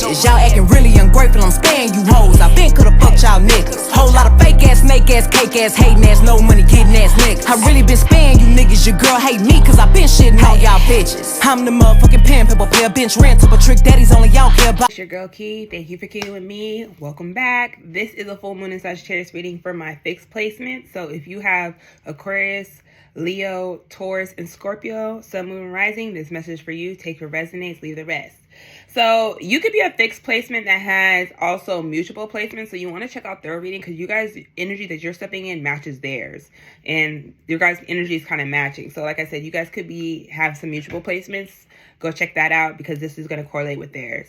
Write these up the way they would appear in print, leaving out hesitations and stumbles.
bitches. Y'all acting really ungrateful, I'm sparing you hoes. I been coulda fucked y'all niggas. Whole lot of fake ass, snake ass, cake ass, hating ass, no money getting ass niggas. I really been sparing you niggas. Your girl hate me cause I been shitting on y'all bitches. I'm the motherfucking pen paper player, bench rent up a trick daddies only y'all care about. It's your girl Key. Thank you for keying with me. Welcome back. This is a full moon in Sagittarius reading for my fixed placement. So if you have Aquarius, Leo, Taurus, and Scorpio, Sun, Moon, and Rising, this message for you. Take what resonates, leave the rest. So you could be a fixed placement that has also mutual placements. So you want to check out their reading because you guys' energy that you're stepping in matches theirs. And your guys' energy is kind of matching. So like I said, you guys could have some mutual placements. Go check that out because this is going to correlate with theirs.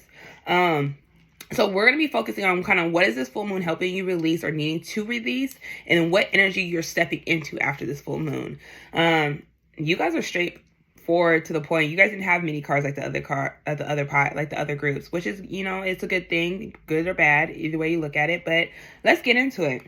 So we're going to be focusing on kind of what is this full moon helping you release or needing to release, and what energy you're stepping into after this full moon. You guys are straightforward to the point. You guys didn't have many cards like the other groups, which is, you know, it's a good thing, good or bad, either way you look at it. But let's get into it.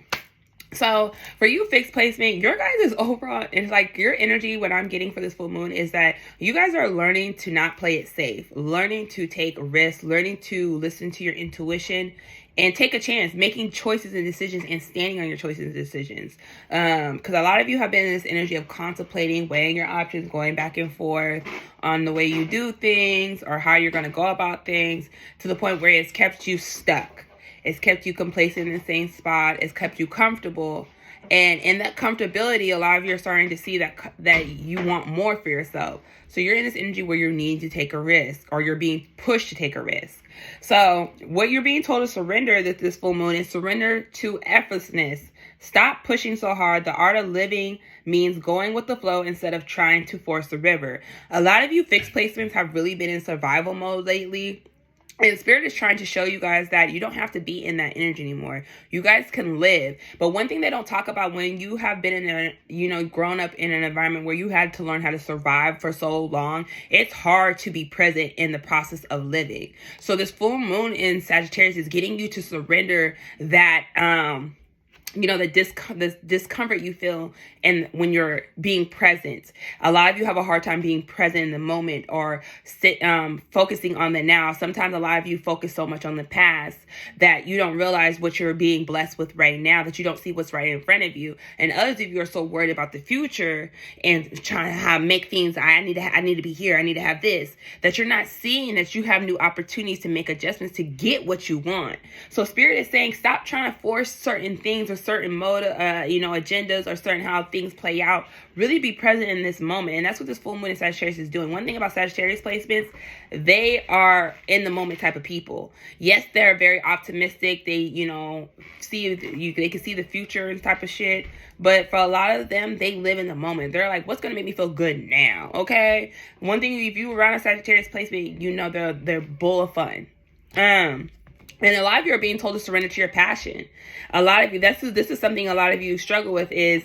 So for you fixed placement, your guys' overall, it's like your energy, what I'm getting for this full moon is that you guys are learning to not play it safe, learning to take risks, learning to listen to your intuition and take a chance, making choices and decisions and standing on your choices and decisions. Because a lot of you have been in this energy of contemplating, weighing your options, going back and forth on the way you do things or how you're going to go about things to the point where it's kept you stuck. It's kept you complacent in the same spot. It's kept you comfortable. And in that comfortability, a lot of you are starting to see that you want more for yourself. So you're in this energy where you're needing to take a risk, or you're being pushed to take a risk. So what you're being told to surrender this full moon is surrender to effortlessness. Stop pushing so hard. The art of living means going with the flow instead of trying to force the river. A lot of you fixed placements have really been in survival mode lately. And Spirit is trying to show you guys that you don't have to be in that energy anymore. You guys can live. But one thing they don't talk about, when you have been in grown up in an environment where you had to learn how to survive for so long, it's hard to be present in the process of living. So this full moon in Sagittarius is getting you to surrender that, the discomfort you feel and when you're being present. A lot of you have a hard time being present in the moment or focusing on the now. Sometimes a lot of you focus so much on the past that you don't realize what you're being blessed with right now, that you don't see what's right in front of you. And others of you are so worried about the future and trying to make things, I need to be here, I need to have this, that you're not seeing that you have new opportunities to make adjustments to get what you want. So Spirit is saying, stop trying to force certain things or certain agendas or certain how things play out. Really be present in this moment. And that's what this full moon in Sagittarius is doing. One thing about Sagittarius placements, they are in the moment type of people. Yes, they're very optimistic. They, they can see the future and type of shit. But for a lot of them, they live in the moment. They're like, what's going to make me feel good now? Okay. One thing, if you around a Sagittarius placement, they're full of fun. And a lot of you are being told to surrender to your passion. A lot of you, this is something a lot of you struggle with is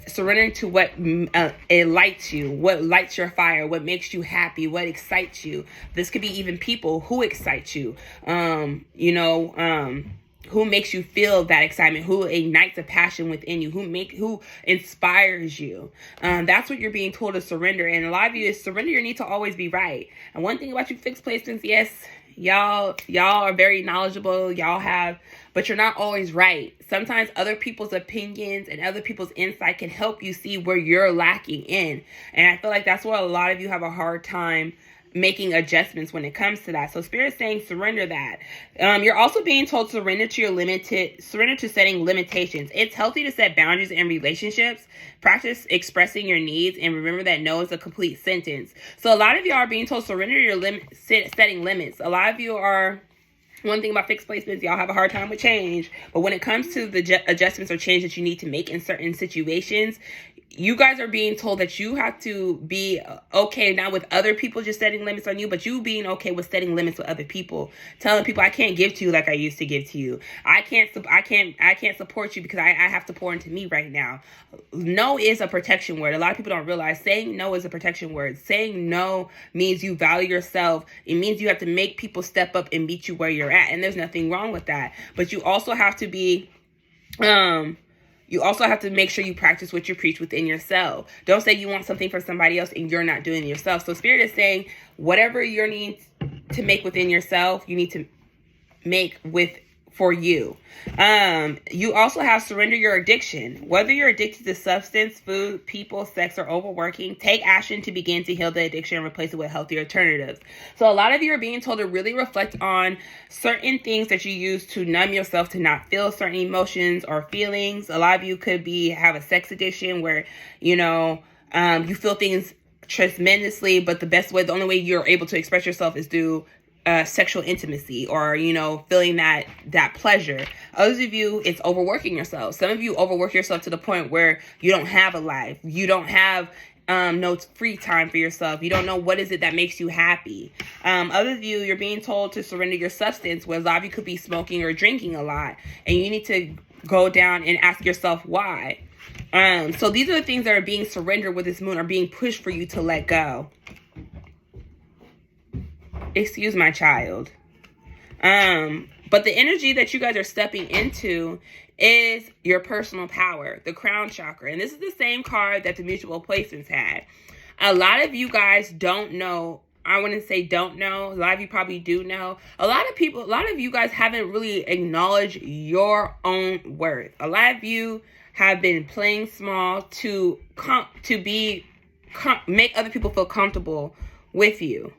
surrendering to what it lights you, what lights your fire, what makes you happy, what excites you. This could be even people who excite you, who makes you feel that excitement, who ignites a passion within you, who inspires you. That's what you're being told to surrender. And a lot of you is surrender your need to always be right. And one thing about you fixed placements, yes, y'all are very knowledgeable, but you're not always right. Sometimes other people's opinions and other people's insight can help you see where you're lacking in. And I feel like that's where a lot of you have a hard time making adjustments when it comes to that. So Spirit's saying surrender that. You're also being told surrender to setting limitations. It's healthy to set boundaries in relationships. Practice expressing your needs, and remember that no is a complete sentence. So a lot of you are being told surrender your setting limits. A lot of you are. One thing about fixed placements, y'all have a hard time with change. But when it comes to the adjustments or change that you need to make in certain situations, you guys are being told that you have to be okay not with other people just setting limits on you, but you being okay with setting limits with other people, telling people, I can't give to you like I used to give to you. I can't support you because I have to pour into me right now. No is a protection word. A lot of people don't realize saying no is a protection word. Saying no means you value yourself. It means you have to make people step up and meet you where you're at. And there's nothing wrong with that. But you also have to be, you also have to make sure you practice what you preach within yourself. Don't say you want something for somebody else and you're not doing it yourself. So Spirit is saying whatever your needs, to make within yourself, you need to make for you. You also have surrender your addiction. Whether you're addicted to substance, food, people, sex, or overworking, take action to begin to heal the addiction and replace it with healthier alternatives. So a lot of you are being told to really reflect on certain things that you use to numb yourself to not feel certain emotions or feelings. A lot of you could have a sex addiction where, you feel things tremendously, but the only way you're able to express yourself is through sexual intimacy or, feeling that pleasure. Others of you, it's overworking yourself. Some of you overwork yourself to the point where you don't have a life. You don't have no free time for yourself. You don't know what is it that makes you happy. Others of you, you're being told to surrender your substance, where a lot of you could be smoking or drinking a lot, and you need to go down and ask yourself why. So these are the things that are being surrendered with this moon, are being pushed for you to let go. Excuse my child. But the energy that you guys are stepping into is your personal power, the crown chakra. And this is the same card that the mutual placements had. A lot of you guys don't know. I wouldn't say don't know. A lot of you probably do know. A lot of you guys haven't really acknowledged your own worth. A lot of you have been playing small to make other people feel comfortable with you.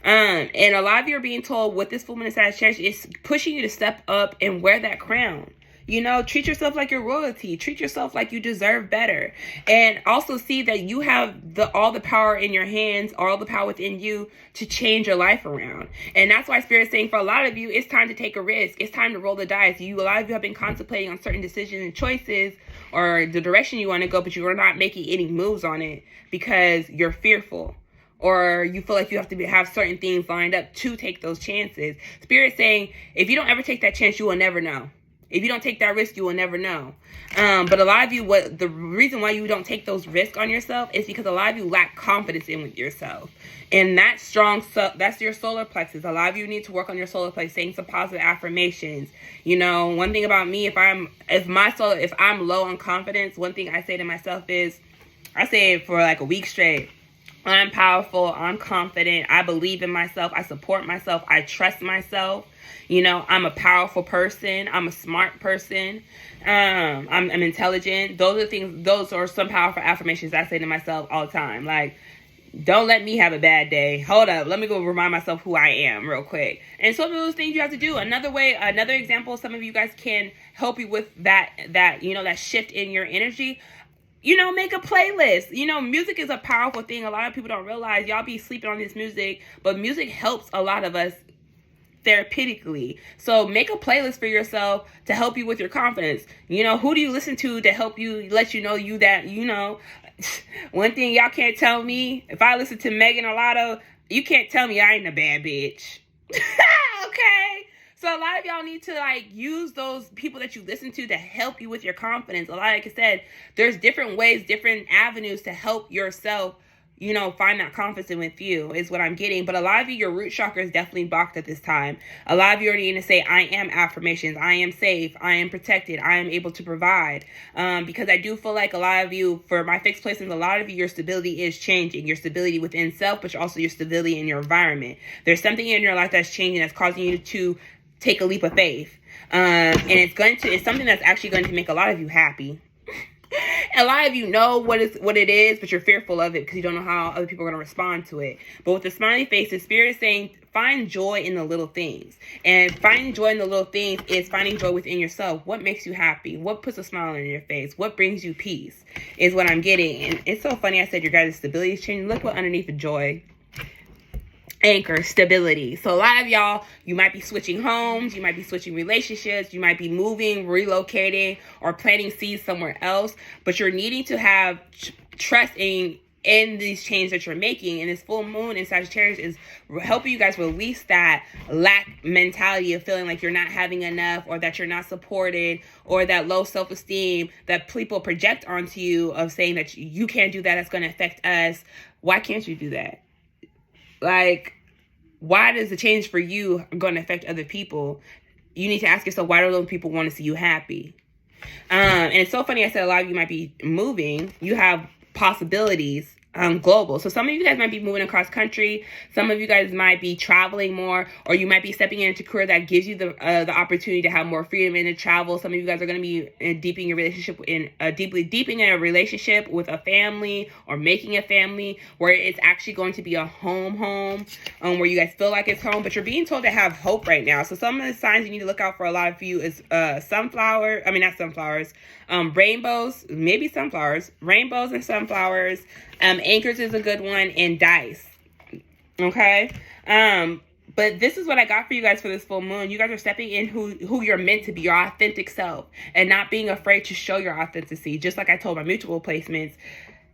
And a lot of you are being told what this full moon in Sagittarius is pushing you to step up and wear that crown. Treat yourself like you're royalty. Treat yourself like you deserve better. And also see that you have all the power in your hands, all the power within you to change your life around. And that's why Spirit's saying for a lot of you, it's time to take a risk. It's time to roll the dice. A lot of you have been contemplating on certain decisions and choices or the direction you want to go, but you are not making any moves on it because you're fearful. Or you feel like you have to have certain things lined up to take those chances. Spirit's saying, if you don't ever take that chance, you will never know. If you don't take that risk, you will never know. But a lot of you, the reason why you don't take those risks on yourself is because a lot of you lack confidence in with yourself. And that's your solar plexus. A lot of you need to work on your solar plexus, saying some positive affirmations. One thing about me, if I'm low on confidence, one thing I say to myself is, I say it for like a week straight. I'm powerful. I'm confident. I believe in myself. I support myself. I trust myself. I'm a powerful person. I'm a smart person. I'm intelligent. Those are some powerful affirmations I say to myself all the time. Like, don't let me have a bad day. Hold up. Let me go remind myself who I am real quick. And some of those things you have to do. Another example, some of you guys can help you with that shift in your energy. Make a playlist. Music is a powerful thing. A lot of people don't realize. Y'all be sleeping on this music, but music helps a lot of us therapeutically. So make a playlist for yourself to help you with your confidence. Who do you listen to help you, let you know that, one thing y'all can't tell me, if I listen to Megan or Lotto, you can't tell me I ain't a bad bitch. Okay? So a lot of y'all need to use those people that you listen to help you with your confidence. Like I said, there's different ways, different avenues to help yourself, find that confidence with you is what I'm getting. But a lot of you, your root chakra is definitely blocked at this time. A lot of you already need to say, I am affirmations. I am safe. I am protected. I am able to provide. Because I do feel like a lot of you, for my fixed placements, a lot of you, your stability is changing. Your stability within self, but also your stability in your environment. There's something in your life that's changing, that's causing you to take a leap of faith. And it's something that's actually going to make a lot of you happy. A lot of you know what it is, but you're fearful of it because you don't know how other people are going to respond to it. But with the smiley face, the Spirit is saying, find joy in the little things. And finding joy in the little things is finding joy within yourself. What makes you happy? What puts a smile on your face? What brings you peace is what I'm getting. And it's so funny I said your guys' stability is changing. Look what underneath the joy. Anchor, stability. So a lot of y'all, you might be switching homes, you might be switching relationships, you might be moving, relocating, or planting seeds somewhere else, but you're needing to have trust in these changes that you're making. And this full moon in Sagittarius is helping you guys release that lack mentality of feeling like you're not having enough, or that you're not supported, or that low self-esteem that people project onto you of saying that you can't do that, that's going to affect us. Why can't you do that? Why does the change for you going to affect other people? You need to ask yourself, why do those people want to see you happy? And it's so funny, I said a lot of you might be moving. You have possibilities global. So some of you guys might be moving across country. Some of you guys might be traveling more, or you might be stepping into a career that gives you the opportunity to have more freedom and to travel. Some of you guys are going to be deepening your relationship deepening a relationship with a family, or making a family where it's actually going to be a home, where you guys feel like it's home, but you're being told to have hope right now. So some of the signs you need to look out for a lot of you is rainbows, maybe sunflowers, rainbows and sunflowers. Anchors is a good one, and dice. Okay. But this is what I got for you guys for this full moon. You guys are stepping in who you're meant to be, your authentic self, and not being afraid to show your authenticity. Just like I told my mutual placements,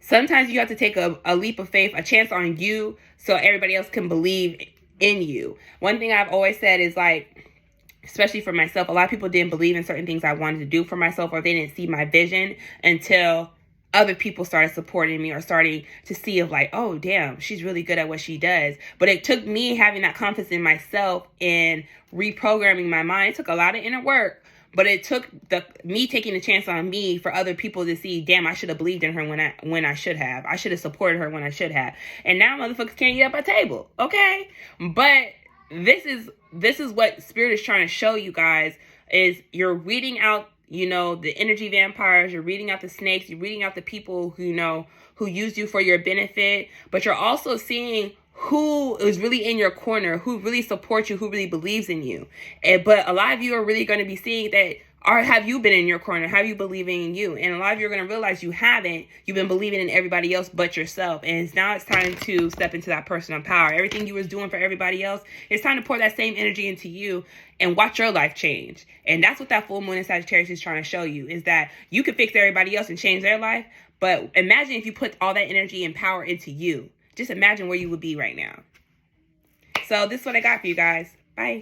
sometimes you have to take a leap of faith, a chance on you, so everybody else can believe in you. One thing I've always said is, like, especially for myself, a lot of people didn't believe in certain things I wanted to do for myself, or they didn't see my vision until other people started supporting me, or starting to see of like, oh, damn, she's really good at what she does. But it took me having that confidence in myself and reprogramming my mind. It took a lot of inner work, but it took me taking a chance on me for other people to see, damn, I should have believed in her when I should have. I should have supported her when I should have. And now motherfuckers can't eat up a table, okay? But this is what Spirit is trying to show you guys, is you're weeding out, the energy vampires, you're weeding out the snakes, you're weeding out the people who use you for your benefit, but you're also seeing who is really in your corner, who really supports you, who really believes in you. But a lot of you are really going to be seeing that, or have you been in your corner? Have you believing in you? And a lot of you are going to realize you haven't. You've been believing in everybody else but yourself. And now it's time to step into that personal power. Everything you was doing for everybody else, it's time to pour that same energy into you and watch your life change. And that's what that full moon in Sagittarius is trying to show you, is that you can fix everybody else and change their life. But imagine if you put all that energy and power into you. Just imagine where you would be right now. So this is what I got for you guys. Bye.